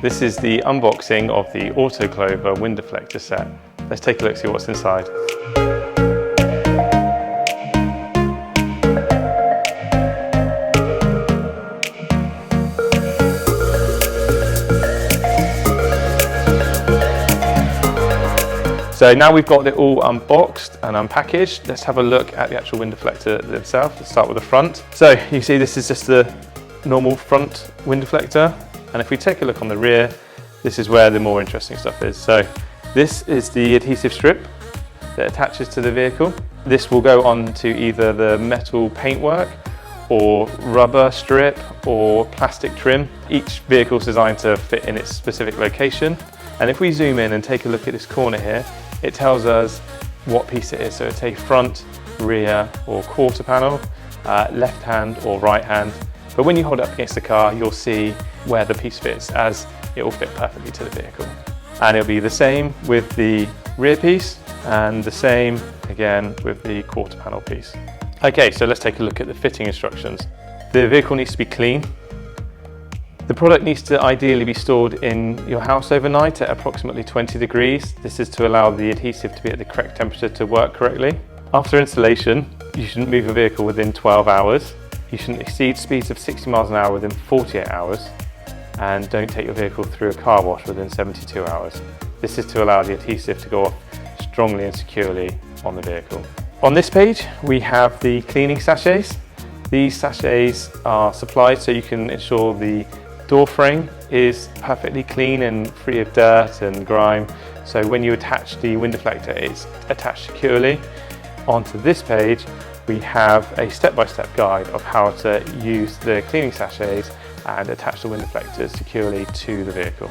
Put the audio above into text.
This is the unboxing of the Auto Clover wind deflector set. Let's take a look, see what's inside. So now we've got it all unboxed and unpackaged, let's have a look at the actual wind deflector itself. Let's start with the front. So you see this is just the normal front wind deflector. And if we take a look on the rear, this is where the more interesting stuff is. So this is the adhesive strip that attaches to the vehicle. This will go on to either the metal paintwork or rubber strip or plastic trim. Each vehicle is designed to fit in its specific location. And if we zoom in and take a look at this corner here, it tells us what piece it is. So it's a front, rear or quarter panel, left hand or right hand. But when you hold it up against the car, you'll see where the piece fits, as it will fit perfectly to the vehicle. And it'll be the same with the rear piece and the same again with the quarter panel piece. Okay, so let's take a look at the fitting instructions. The vehicle needs to be clean. The product needs to ideally be stored in your house overnight at approximately 20 degrees. This is to allow the adhesive to be at the correct temperature to work correctly. After installation, you shouldn't move a vehicle within 12 hours. You shouldn't exceed speeds of 60 miles an hour within 48 hours, and don't take your vehicle through a car wash within 72 hours. This is to allow the adhesive to go off strongly and securely on the vehicle. On this page, we have the cleaning sachets. These sachets are supplied so you can ensure the door frame is perfectly clean and free of dirt and grime. So when you attach the wind deflector, it's attached securely. Onto this page, we have a step-by-step guide of how to use the cleaning sachets and attach the wind deflectors securely to the vehicle.